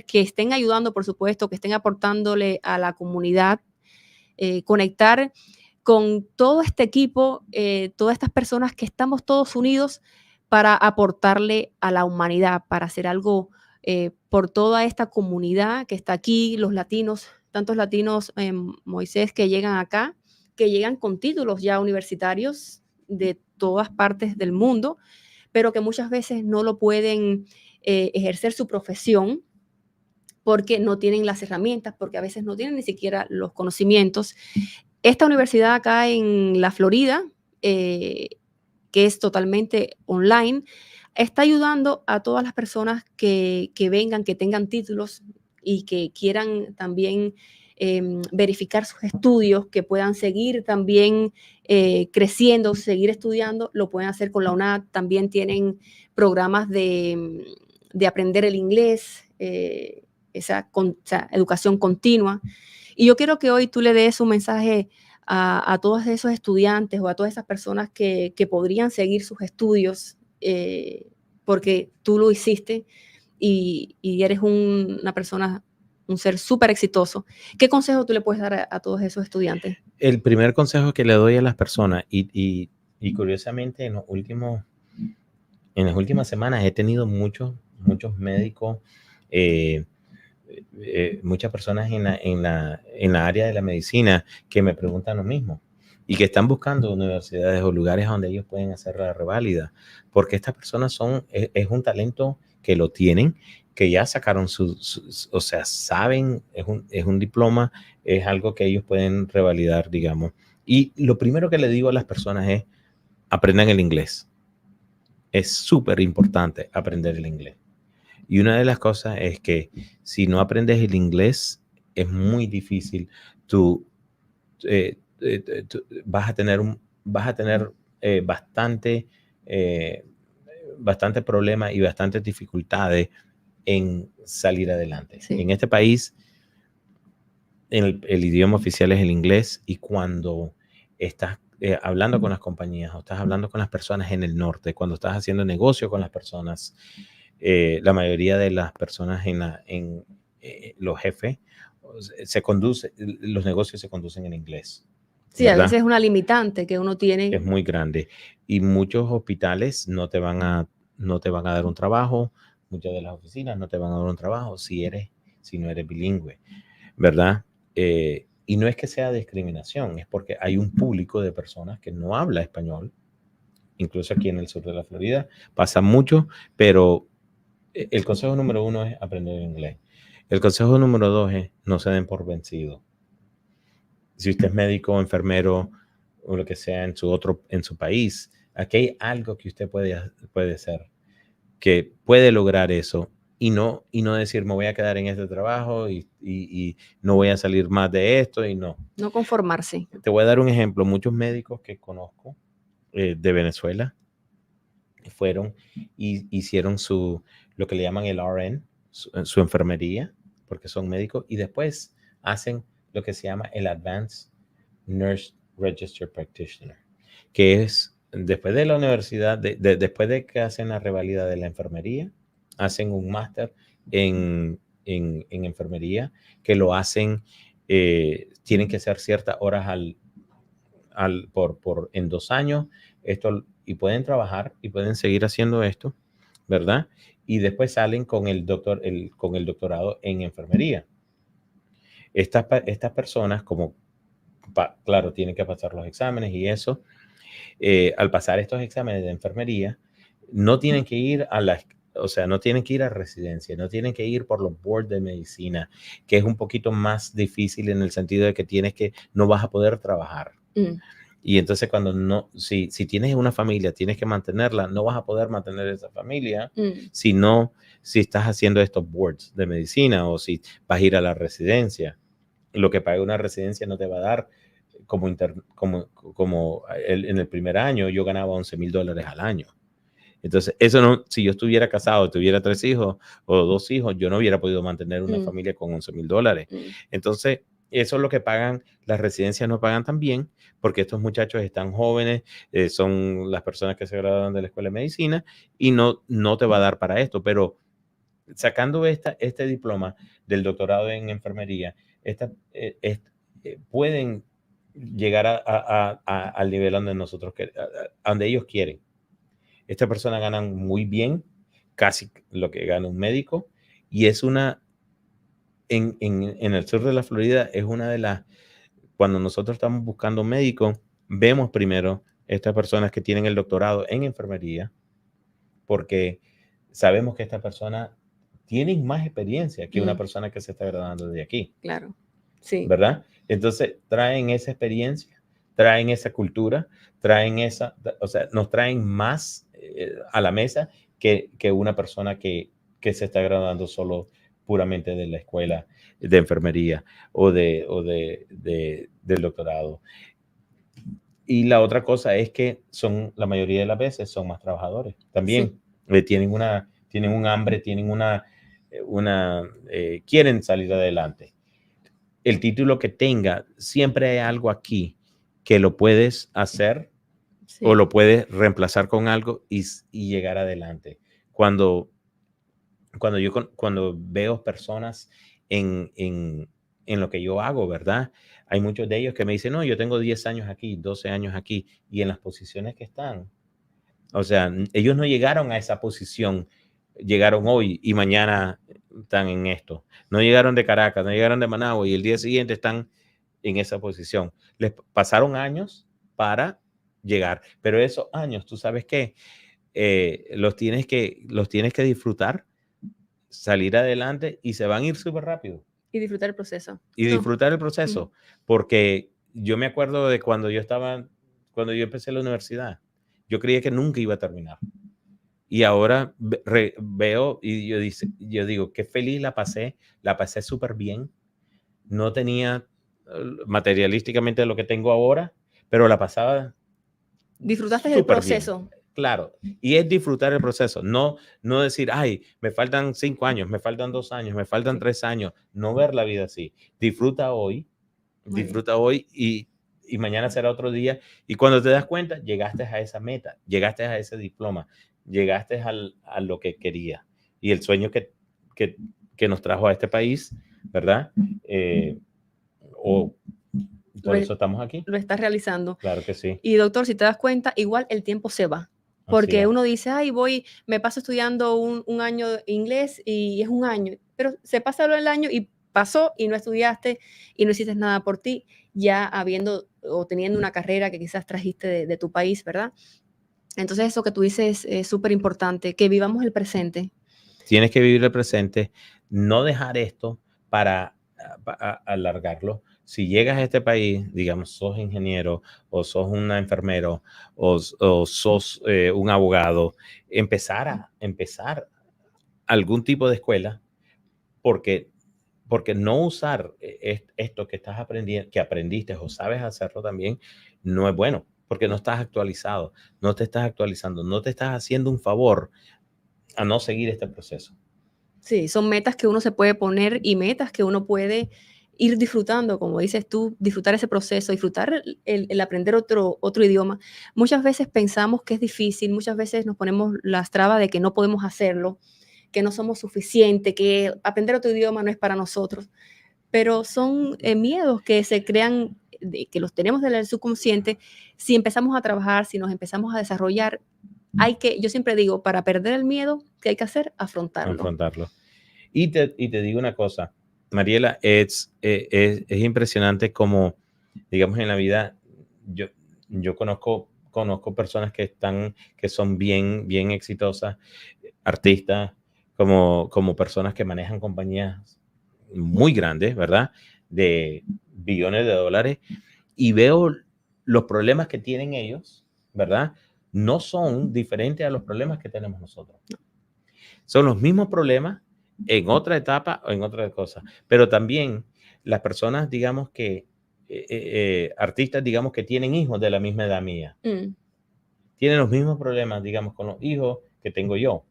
que estén ayudando, por supuesto, que estén aportándole a la comunidad, conectar con todo este equipo, todas estas personas que estamos todos unidos para aportarle a la humanidad, para hacer algo por toda esta comunidad que está aquí, los latinos, tantos latinos, Moisés, que llegan acá, que llegan con títulos ya universitarios de todas partes del mundo, pero que muchas veces no lo pueden ejercer su profesión porque no tienen las herramientas, porque a veces no tienen ni siquiera los conocimientos. Esta universidad acá en la Florida, que es totalmente online, está ayudando a todas las personas que vengan, que tengan títulos y que quieran también verificar sus estudios, que puedan seguir también creciendo, seguir estudiando, lo pueden hacer con la UNAD. También tienen programas de aprender el inglés, esa educación continua. Y yo quiero que hoy tú le des un mensaje a todos esos estudiantes o a todas esas personas que podrían seguir sus estudios porque tú lo hiciste y eres una persona, un ser súper exitoso. ¿Qué consejo tú le puedes dar a todos esos estudiantes? El primer consejo que le doy a las personas, y curiosamente en las últimas semanas he tenido muchos médicos, muchas personas en la área de la medicina que me preguntan lo mismo y que están buscando universidades o lugares donde ellos pueden hacer la reválida, porque estas personas es un talento que lo tienen, que ya sacaron o sea, saben, es un diploma, es algo que ellos pueden revalidar, digamos. Y lo primero que le digo a las personas es, aprendan el inglés. Es súper importante aprender el inglés. Y una de las cosas es que si no aprendes el inglés, es muy difícil tú vas a tener bastante problema y bastantes dificultades en salir adelante. Sí. En este país, el idioma oficial es el inglés, y cuando estás hablando con las compañías o estás hablando con las personas en el norte, cuando estás haciendo negocio con las personas, la mayoría de las personas los jefes, los negocios se conducen en inglés. Sí, ¿verdad? a veces es una limitante que uno tiene. Es muy grande, y muchos hospitales no te van a dar un trabajo, muchas de las oficinas no te van a dar un trabajo si no eres bilingüe, ¿verdad? Y no es que sea discriminación, es porque hay un público de personas que no habla español, incluso aquí en el sur de la Florida pasa mucho, pero el consejo número 1 es aprender inglés. El consejo número 2 es no se den por vencido. Si usted es médico o enfermero o lo que sea en su país, aquí hay algo que usted puede hacer, que puede lograr eso, y no decir me voy a quedar en este trabajo y no voy a salir más de esto, y no. No conformarse. Te voy a dar un ejemplo. Muchos médicos que conozco de Venezuela fueron y hicieron lo que le llaman el RN, su enfermería, porque son médicos, y después hacen lo que se llama el Advanced Nurse Registered Practitioner, que es después de la universidad, después de que hacen la revalida de la enfermería, hacen un máster en enfermería, que lo hacen, tienen que hacer ciertas horas en 2 años, y pueden trabajar y pueden seguir haciendo esto, ¿verdad? Y después salen con el doctorado en enfermería. Estas personas, claro, tienen que pasar los exámenes y eso. Al pasar estos exámenes de enfermería, no tienen que ir no tienen que ir a residencia, no tienen que ir por los boards de medicina, que es un poquito más difícil en el sentido de que no vas a poder trabajar. Y entonces si tienes una familia, tienes que mantenerla, no vas a poder mantener esa familia si estás haciendo estos boards de medicina, o si vas a ir a la residencia. Lo que paga una residencia no te va a dar como en el primer año yo ganaba $11,000 al año. Entonces, eso no, si yo estuviera casado, tuviera 3 hijos o 2 hijos, yo no hubiera podido mantener una familia con $11,000. Entonces, eso es lo que pagan. Las residencias no pagan tan bien, porque estos muchachos están jóvenes, son las personas que se graduaron de la escuela de medicina, y no te va a dar para esto. Pero sacando este diploma del doctorado en enfermería, pueden llegar al nivel donde ellos quieren. Estas personas ganan muy bien, casi lo que gana un médico, y es en el sur de la Florida, es una de las, cuando nosotros estamos buscando médicos, vemos primero estas personas que tienen el doctorado en enfermería, porque sabemos que estas personas tienen más experiencia que una persona que se está graduando de aquí. Claro, sí. ¿Verdad? Entonces, traen esa experiencia, traen esa cultura, nos traen más a la mesa que una persona que se está graduando solo puramente de la escuela de enfermería o del doctorado. Y la otra cosa es que la mayoría de las veces son más trabajadores. También tienen un hambre, quieren salir adelante. El título que tenga, siempre hay algo aquí que lo puedes hacer o lo puedes reemplazar con algo y llegar adelante. Cuando veo personas en lo que yo hago, ¿verdad? Hay muchos de ellos que me dicen, no, yo tengo 10 años aquí, 12 años aquí, y en las posiciones que están. O sea, ellos no llegaron a esa posición, llegaron hoy y mañana están en esto. No llegaron de Caracas, no llegaron de Managua y el día siguiente están en esa posición. Les pasaron años para llegar, pero esos años, tú sabes que los tienes que disfrutar, salir adelante, y se van a ir súper rápido. Y disfrutar el proceso. Y disfrutar el proceso, porque yo me acuerdo de cuando yo empecé la universidad, yo creía que nunca iba a terminar. Y ahora veo y yo digo, qué feliz la pasé súper bien. No tenía materialísticamente lo que tengo ahora, pero la pasaba Disfrutaste del súper bien. proceso. Claro, y es disfrutar el proceso, no decir, ay, me faltan 5 años, me faltan 2 años, me faltan Sí. 3 años, no ver la vida así. Disfruta hoy, Muy bien. disfruta hoy y mañana será otro día. Y cuando te das cuenta, llegaste a esa meta, llegaste a ese diploma, llegaste a lo que querías. Y el sueño que nos trajo a este país, ¿verdad? Por eso estamos aquí. Lo estás realizando. Claro que sí. Y doctor, si te das cuenta, igual el tiempo se va. Porque uno dice, ay, me paso estudiando un año de inglés y es un año, pero se pasa el año y pasó y no estudiaste y no hiciste nada por ti, ya habiendo o teniendo una carrera que quizás trajiste de tu país, ¿verdad? Entonces eso que tú dices es súper importante, que vivamos el presente. Tienes que vivir el presente, no dejar esto para alargarlo. Si llegas a este país, digamos, sos ingeniero o sos una enfermero o sos un abogado, empezar algún tipo de escuela, porque no usar esto que estás aprendiendo, que aprendiste o sabes hacerlo también, no es bueno, porque no estás actualizado, no te estás actualizando, no te estás haciendo un favor a no seguir este proceso. Sí, son metas que uno se puede poner y metas que uno puede ir disfrutando, como dices tú, disfrutar ese proceso, disfrutar el aprender otro idioma. Muchas veces pensamos que es difícil, muchas veces nos ponemos las trabas de que no podemos hacerlo, que no somos suficientes, que aprender otro idioma no es para nosotros, pero son miedos que se crean, que los tenemos del subconsciente. Si empezamos a trabajar, si nos empezamos a desarrollar, yo siempre digo, para perder el miedo, ¿qué hay que hacer? Afrontarlo. Y te digo una cosa, Mariela, es impresionante como, digamos, en la vida, yo conozco personas que son bien exitosas, artistas, como personas que manejan compañías muy grandes, ¿verdad? De billones de dólares, y veo los problemas que tienen ellos, ¿verdad? No son diferentes a los problemas que tenemos nosotros. Son los mismos problemas en otra etapa o en otra cosa. Pero también las personas, digamos que, artistas, digamos que tienen hijos de la misma edad mía. Tienen los mismos problemas, digamos, con los hijos que tengo yo.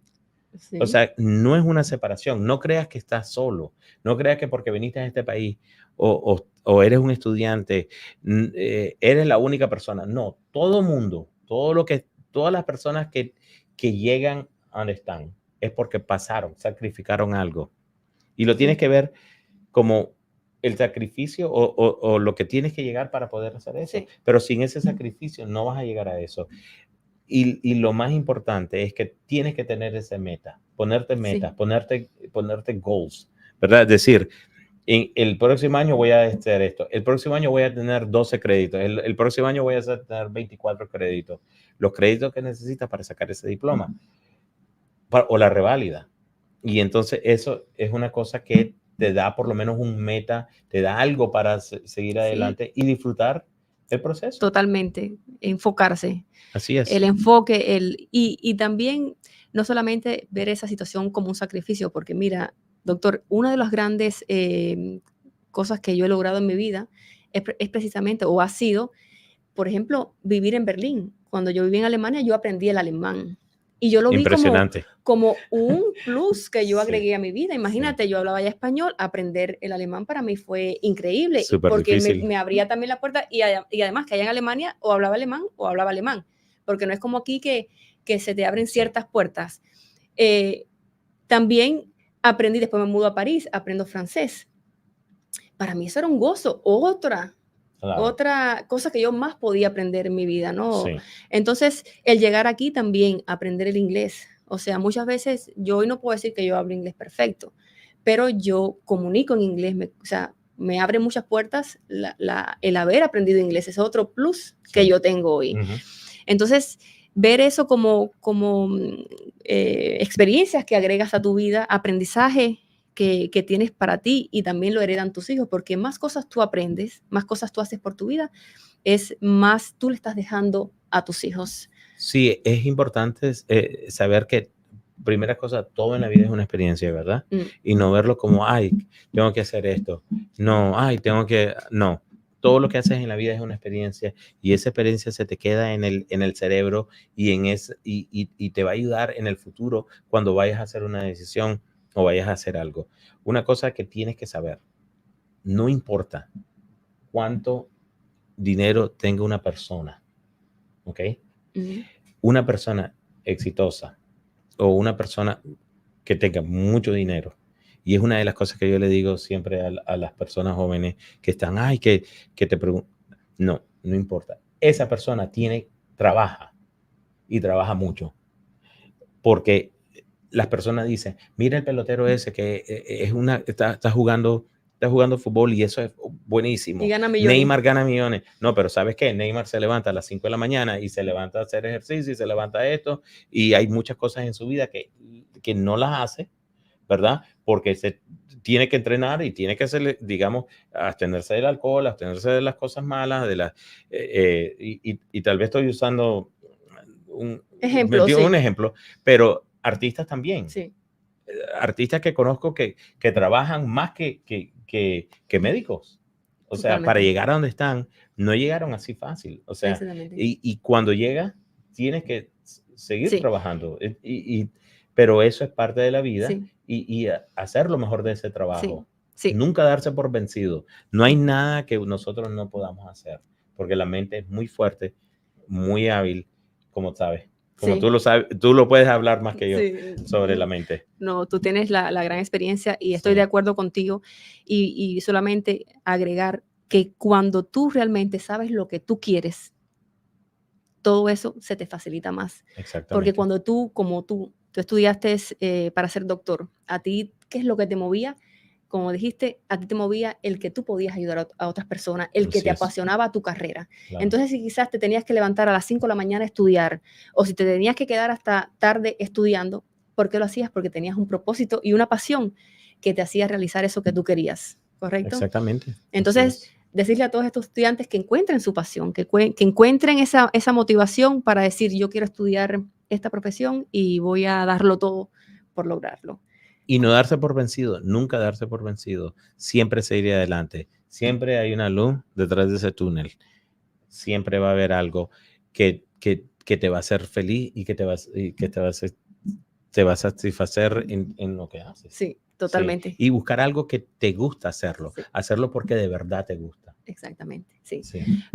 Sí. O sea, no es una separación. No creas que estás solo. No creas que porque viniste a este país o eres un estudiante, eres la única persona. No, todo mundo, todas las personas que llegan a donde están, es porque sacrificaron algo. Y lo tienes que ver como el sacrificio o lo que tienes que llegar para poder hacer eso. Sí. Pero sin ese sacrificio no vas a llegar a eso. Y lo más importante es que tienes que tener esa meta, ponerte metas, sí. ponerte goals, ¿verdad? Es decir, el próximo año voy a hacer esto, el próximo año voy a tener 12 créditos, el próximo año voy a tener 24 créditos, los créditos que necesitas para sacar ese diploma o la reválida. Y entonces eso es una cosa que te da por lo menos un meta, te da algo para seguir adelante y disfrutar el proceso. Totalmente, enfocarse. Así es. El enfoque, y también no solamente ver esa situación como un sacrificio, porque mira, doctor, una de las grandes cosas que yo he logrado en mi vida es precisamente, o ha sido, por ejemplo, vivir en Berlín. Cuando yo viví en Alemania, yo aprendí el alemán. Y yo lo vi como un plus que yo agregué a mi vida. Imagínate, yo hablaba ya español, aprender el alemán para mí fue increíble. Súper porque difícil. me abría también la puerta y además que allá en Alemania o hablaba alemán, porque no es como aquí que se te abren ciertas puertas. También aprendí, después me mudo a París, aprendo francés. Para mí eso era un gozo, otra cosa que yo más podía aprender en mi vida, ¿no? Sí. Entonces, el llegar aquí también, aprender el inglés. O sea, muchas veces yo hoy no puedo decir que yo hablo inglés perfecto, pero yo comunico en inglés, me abre muchas puertas el haber aprendido inglés. Es otro plus que yo tengo hoy. Uh-huh. Entonces, ver eso como experiencias que agregas a tu vida, aprendizaje que tienes para ti y también lo heredan tus hijos, porque más cosas tú aprendes, más cosas tú haces por tu vida, es más tú le estás dejando a tus hijos. Sí, es importante saber que primera cosa, todo en la vida es una experiencia, ¿verdad? Y no verlo como, ay, tengo que hacer esto. No, ay, no. Todo lo que haces en la vida es una experiencia y esa experiencia se te queda en el cerebro y te va a ayudar en el futuro cuando vayas a hacer una decisión o vayas a hacer algo. Una cosa que tienes que saber, no importa cuánto dinero tenga una persona, ¿ok? Una persona exitosa o una persona que tenga mucho dinero. Y es una de las cosas que yo le digo siempre a las personas jóvenes que están, ay, que te preguntan. No importa. Esa persona trabaja y trabaja mucho. Porque las personas dicen, mira el pelotero ese que está jugando fútbol y eso es buenísimo. Y gana millones. Neymar gana millones. No, pero ¿sabes qué? Neymar se levanta a las 5 de la mañana y se levanta a hacer ejercicio y se levanta a esto. Y hay muchas cosas en su vida que no las hace, ¿verdad? Porque se tiene que entrenar y tiene que hacer, digamos, abstenerse del alcohol, abstenerse de las cosas malas, y tal vez estoy usando un ejemplo, pero artistas también. Sí. Artistas que conozco que trabajan más que médicos. O sea, Totalmente. para llegar a donde están, no llegaron así fácil. O sea, y cuando llegas, tienes que seguir trabajando. Pero eso es parte de la vida y hacer lo mejor de ese trabajo. Nunca darse por vencido. No hay nada que nosotros no podamos hacer, porque la mente es muy fuerte, muy hábil, como sabes. Como tú lo sabes, tú lo puedes hablar más que yo sobre la mente. No, tú tienes la gran experiencia y estoy de acuerdo contigo. Y solamente agregar que cuando tú realmente sabes lo que tú quieres, todo eso se te facilita más. Exactamente. Porque cuando tú estudiaste para ser doctor, a ti, ¿qué es lo que te movía? Como dijiste, a ti te movía el que tú podías ayudar a otras personas, el que te apasionaba tu carrera. Claro. Entonces, si quizás te tenías que levantar a las 5 de la mañana a estudiar, o si te tenías que quedar hasta tarde estudiando, ¿por qué lo hacías? Porque tenías un propósito y una pasión que te hacía realizar eso que tú querías, ¿correcto? Exactamente. Entonces, decirle a todos estos estudiantes que encuentren su pasión, que encuentren esa motivación para decir, yo quiero estudiar esta profesión y voy a darlo todo por lograrlo. Y no darse por vencido, nunca darse por vencido, siempre seguir adelante, siempre hay una luz detrás de ese túnel, siempre va a haber algo que te va a hacer feliz y que te va a satisfacer en lo que haces. Sí, totalmente. Sí. Y buscar algo que te gusta hacerlo, hacerlo porque de verdad te gusta. Exactamente, sí.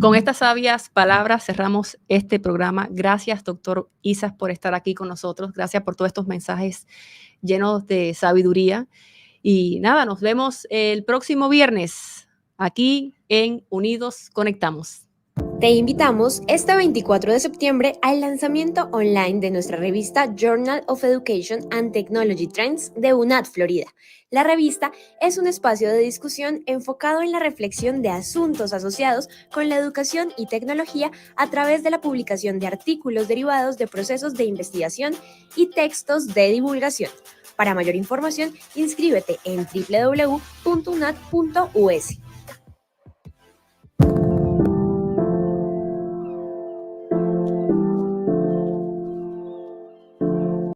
Con estas sabias palabras cerramos este programa. Gracias, doctor Isas, por estar aquí con nosotros. Gracias por todos estos mensajes llenos de sabiduría. Y nada, nos vemos el próximo viernes aquí en Unidos Conectamos. Te invitamos este 24 de septiembre al lanzamiento online de nuestra revista Journal of Education and Technology Trends de UNAD Florida. La revista es un espacio de discusión enfocado en la reflexión de asuntos asociados con la educación y tecnología a través de la publicación de artículos derivados de procesos de investigación y textos de divulgación. Para mayor información, inscríbete en www.unad.us.